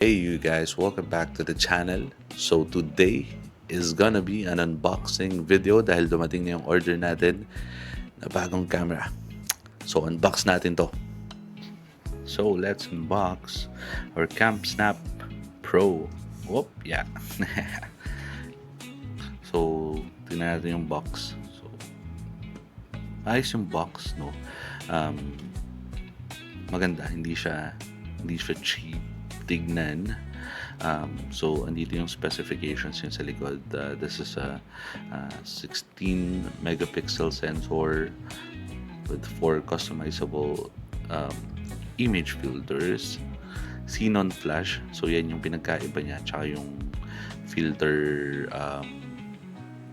Hey you guys, welcome back to the channel. So today is gonna be an unboxing video dahil dumating na yung order natin na bagong camera. So unbox natin to. So let's unbox our CamSnap Pro. Whoop, yeah. So tingnan natin yung box. So ayos yung box, no? Maganda, hindi siya cheap tignan. So andito yung specifications yun sa likod. This is a 16 megapixel sensor with 4 customizable image filters, xenon flash, so yan yung pinagkaiba niya, tsaka yung filter,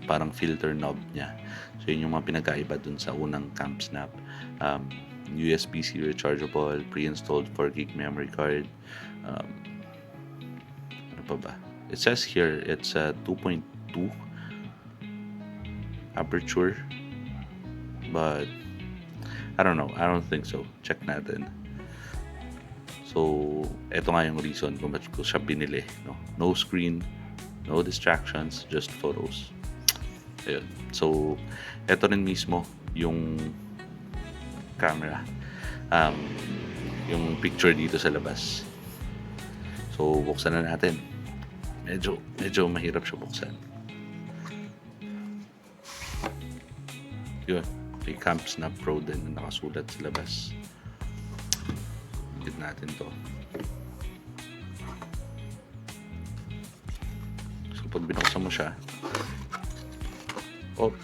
parang filter knob niya. So yun yung mga pinagkaiba dun sa unang CamSnap. USB-C rechargeable, pre-installed 4 gig memory card. Ano pa ba? It says here it's a 2.2 aperture, but I don't know. I don't think so. Check natin. So, eto nga yung reason kung bakit ko siya binili. No screen, no distractions, just photos. Ayun. So, eto rin mismo yung camera. Yung picture dito sa labas. So, buksan na natin. Medyo mahirap siya buksan. Yun. May CamSnap Pro din na nakasulat sa labas. Higit natin to. So, pag binuksan mo siya,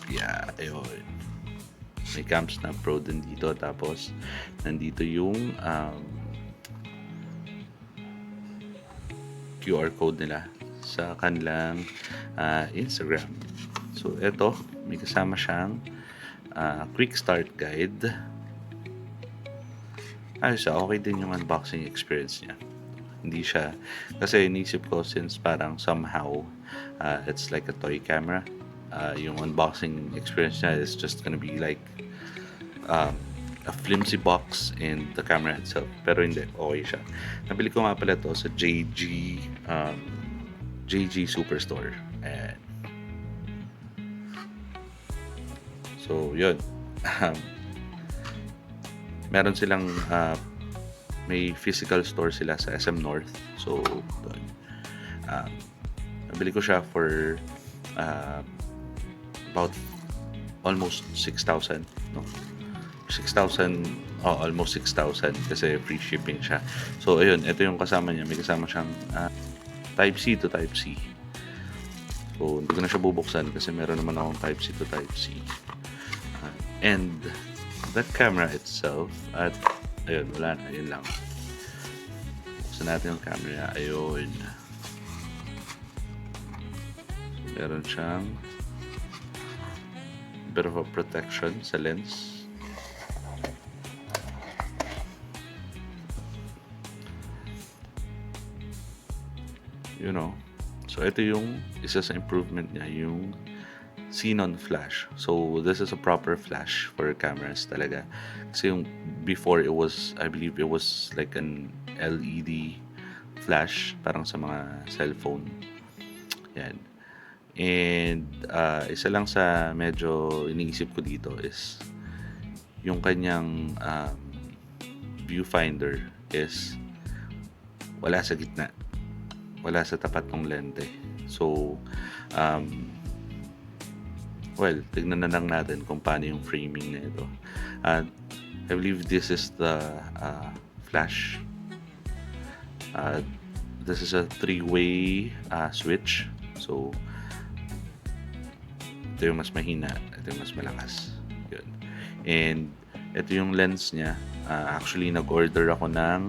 yeah, ayun. May CamSnap Pro din dito. Tapos, nandito yung QR code nila sa kanilang Instagram. So, eto, may kasama siyang quick start guide. Ayos, okay din yung unboxing experience niya. Hindi siya, kasi inisip ko since parang somehow it's like a toy camera, yung unboxing experience niya is just gonna be like a flimsy box and the camera itself. Pero hindi, okay siya. Nabili ko nga pala to sa JG Superstore. And so, yun. Meron silang may physical store sila sa SM North. So, doon. Nabili ko siya for about almost 6,000, no? 6,000, almost 6,000 kasi free shipping siya. So, ayun, ito yung kasama niya. May kasama siyang Type-C to Type-C. So, hindi ko na siya bubuksan kasi meron naman akong Type-C to Type-C. And the camera itself, at ayun, wala na, yun lang. Buksan natin yung camera. Ayun. So, meron siyang bit of a protection sa lens. You know, so ito yung isa sa improvement niya, yung xenon flash. So this is a proper flash for cameras talaga. Kasi yung before, it was, I believe it was like an LED flash, parang sa mga cellphone. Yan. And isa lang sa medyo iniisip ko dito is yung kanyang viewfinder is wala sa gitna, wala sa tapat ng lente. So, well, tignan na lang natin kung paano yung framing na ito. I believe this is the flash. This is a 3-way switch. So, ito yung mas mahina, ito yung mas malakas. Yun. And ito yung lens niya. Actually, nag-order ako ng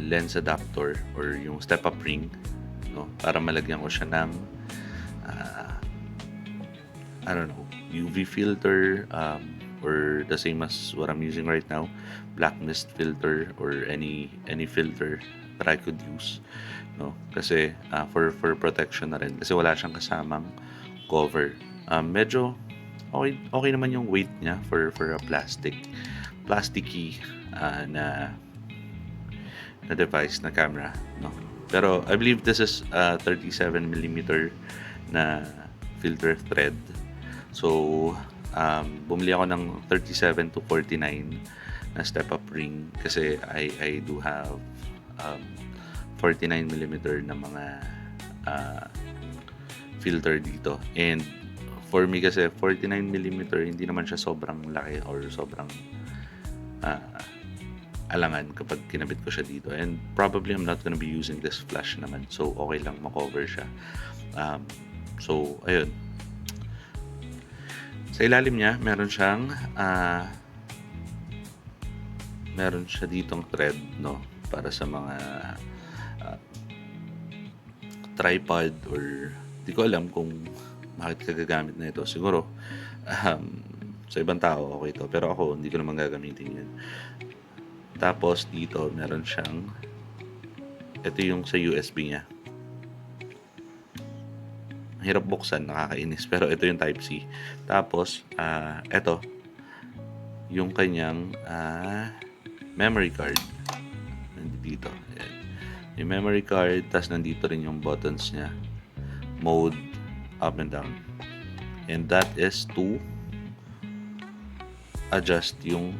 lens adapter or yung step-up ring, no, para malagyan ko siya ng I don't know, UV filter, or the same as what I'm using right now, black mist filter, or any filter that I could use, no, kasi for protection na rin, kasi wala siyang kasamang cover. Medyo okay naman yung weight niya for a plasticky na na device na camera, no? Pero I believe this is a 37mm na filter thread. So, bumili ako ng 37 to 49 na step-up ring kasi I do have 49mm na mga filter dito. And for me kasi 49mm hindi naman siya sobrang laki or sobrang alangan kapag kinabit ko siya dito. And probably I'm not gonna be using this flash naman. So, okay lang makover siya. So, ayun. Sa ilalim niya, meron siya ditong thread, no? Para sa mga tripod or di ko alam kung bakit ka gagamit na ito. Siguro, sa ibang tao, okay to. Pero ako, hindi ko naman gagamitin yun. Tapos, dito, meron siyang ito yung sa USB niya. Hirap buksan, nakakainis. Pero ito yung Type-C. Tapos, ito. Yung kanyang memory card. Nandito. Ayan. Yung memory card, tas nandito rin yung buttons niya. Mode, up and down. And that is to adjust yung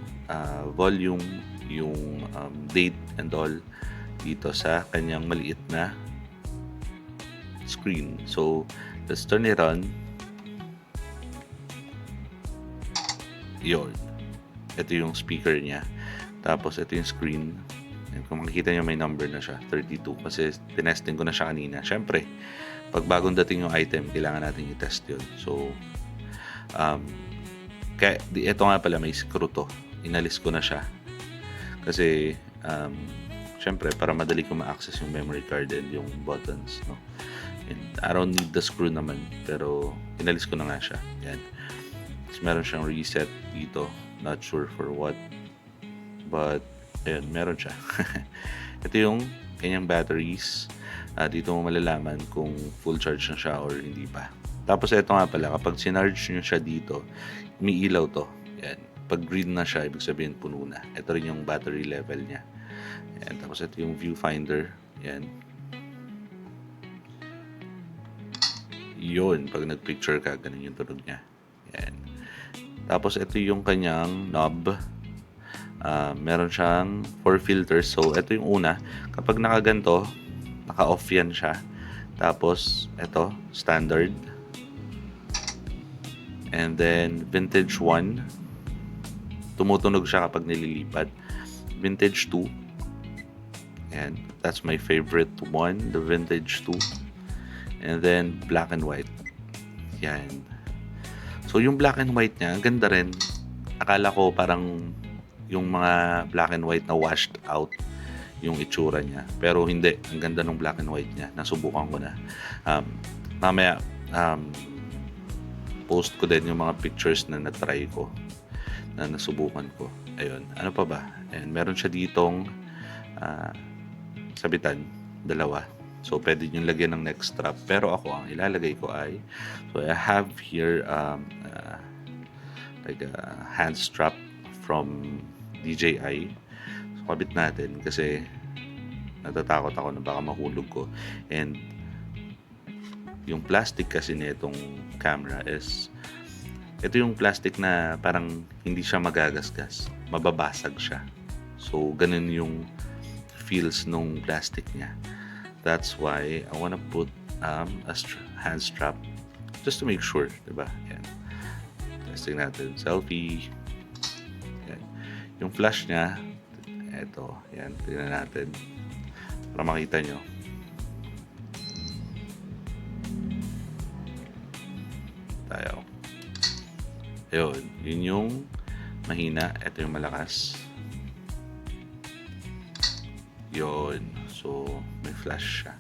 volume, yung date and all dito sa kanyang maliit na screen. So, let's turn it on. Yun. Ito yung speaker niya. Tapos, ito yung screen. And kung makikita nyo, may number na siya. 32. Kasi, tinesting ko na siya kanina. Siyempre, pag bagong dating yung item, kailangan natin i-test yun. So, kaya, ito nga pala, may screw to. Inalis ko na siya. Kasi, siyempre, para madali ko ma-access yung memory card and yung buttons, no? And I don't need the screw naman, pero inalis ko na nga siya. Yan. Tapos meron siyang reset dito. Not sure for what. But, ayun, meron siya. Ito yung kanyang batteries. Dito mo malalaman kung full charge na siya or hindi pa. Tapos ito nga pala, kapag sinarge nyo siya dito, umiilaw to. Yan. Pag green na siya, ibig sabihin puno na. Ito rin yung battery level niya. Yan. Tapos ito yung viewfinder. Yan. Yun, pag nag-picture ka, ganun yung tunog niya. Yan. Tapos ito yung kanyang knob. Meron siyang 4 filters. So, ito yung una. Kapag nakaganto, naka-off yan siya. Tapos, ito, standard. And then, vintage 1. Tumutunog siya kapag nililipat. Vintage 2. And that's my favorite one, the vintage 2. And then, black and white. Yan. So, yung black and white niya, ang ganda rin. Akala ko parang yung mga black and white na washed out yung itsura niya. Pero hindi. Ang ganda ng black and white niya. Nasubukan ko na. Mamaya, post ko din yung mga pictures na natry ko. Na nasubukan ko. Ayun. Ano pa ba? And meron siya ditong sabitan. Dalawa. So, pwede nyo lagyan ng neck strap. Pero ako, ang ilalagay ko ay, so I have here like a hand strap from DJI. So, kabit natin kasi natatakot ako na baka mahulog ko. And yung plastic kasi nitong camera is, ito yung plastic na parang hindi siya magagasgas. Mababasag siya. So, ganun yung feels nung plastic niya. That's why I wanna put a hand strap just to make sure, diba? Yan. Testing natin. Selfie. Yan. Yung flash niya, eto. Yan. Tingnan natin. Para makita nyo. Tayo. Ayun. Yun yung mahina. Ito yung malakas. Yun. So, may flash siya.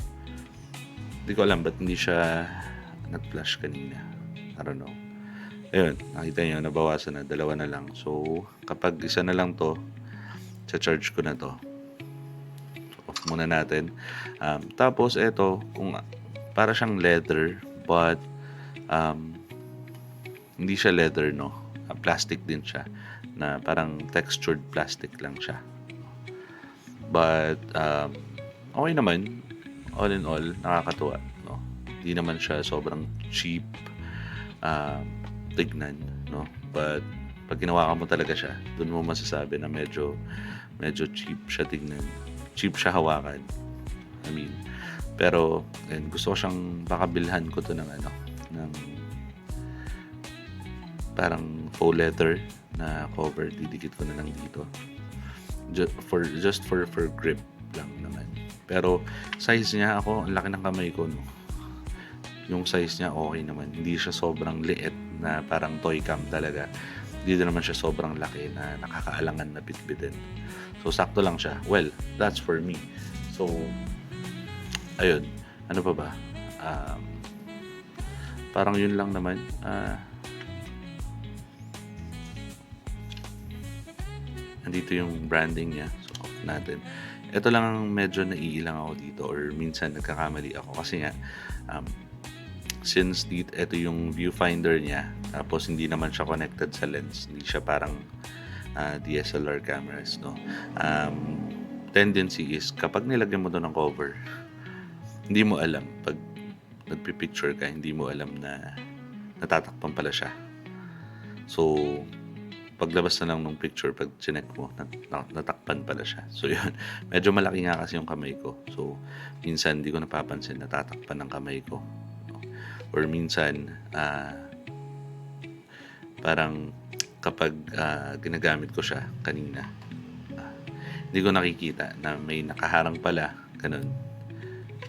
Hindi ko alam ba't hindi siya nag-flash kanina. I don't know. Ayun, nakita nyo, nabawasan na. Dalawa na lang. So, kapag isa na lang to, sa-charge ko na to. So, off muna natin. Tapos, ito, kung para siyang leather, but hindi siya leather, no? Plastic din siya. Na parang textured plastic lang siya. But, okay naman. All in all, nakakatuwa, no? Hindi naman siya sobrang cheap, um, tignan, no? But, pag ginawa mo talaga siya, dun mo masasabi na medyo medyo cheap siya tignan. Cheap siya hawakan. I mean, pero ayun, gusto ko siyang baka bilhan ko 'to ng ano, ng parang faux leather na cover, didikit ko na lang dito. Just for grip lang naman. Pero size niya, ako ang laki ng kamay ko, no. Yung size niya okay naman. Hindi siya sobrang liit na parang toy cam talaga. Hindi din naman siya sobrang laki na nakakaalangan na bitbitin. So sakto lang siya. Well, that's for me. So ayun, ano pa ba? Um, Parang yun lang naman. Andito yung branding niya. So, off natin. Ito lang ang medyo naiilang ako dito or minsan nagkakamali ako kasi nga um, since ito yung viewfinder niya tapos hindi naman siya connected sa lens. Hindi siya parang DSLR cameras, no? Tendency is kapag nilagyan mo doon ng cover, hindi mo alam pag nagpipicture ka, hindi mo alam na natatakpan pala siya. So, paglabas na lang ng picture, pag chinek mo, natakpan pala siya. So, yun. Medyo malaki nga kasi yung kamay ko. So, minsan hindi ko napapansin, natatakpan ng kamay ko. Or minsan, parang kapag ginagamit ko siya kanina, hindi ko nakikita na may nakaharang pala, ganun.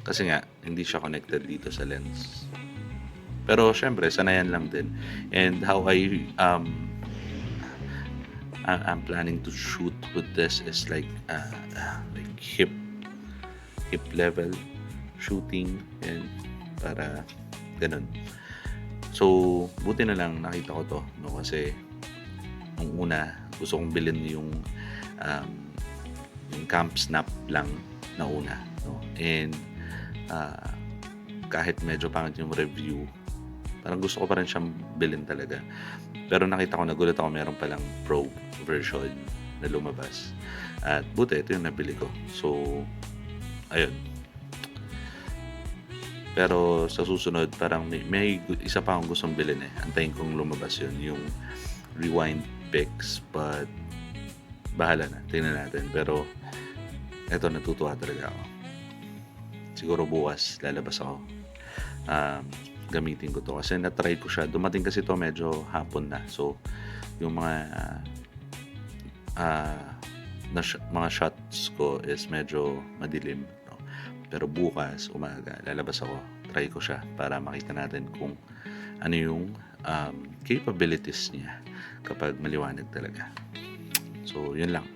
Kasi nga, hindi siya connected dito sa lens. Pero, syempre, sanayan lang din. And how I'm planning to shoot with this is like hip level shooting and para ganun. So buti na lang nakita ko to, no, kasi nung una gusto kong bilhin yung camp snap lang na una, no, and kahit medyo pangit yung review, parang gusto ko pa rin siyang bilhin talaga. Pero nakita ko, nagulat ako, meron palang pro version na lumabas. At buti, ito yung nabili ko. So, ayun. Pero sa susunod, parang may isa pa akong gustong bilhin eh. Antayin kong lumabas yun, yung Rewind Pics. But, bahala na. Tingnan natin. Pero, eto, natutuwa talaga ako. Siguro bukas, lalabas ako. Gamitin ko to kasi na-try ko siya. Dumating kasi to medyo hapon na. So, yung mga shots ko is medyo madilim, no? Pero bukas, umaga, lalabas ako. Try ko siya para makita natin kung ano yung capabilities niya kapag maliwanag talaga. So, yun lang.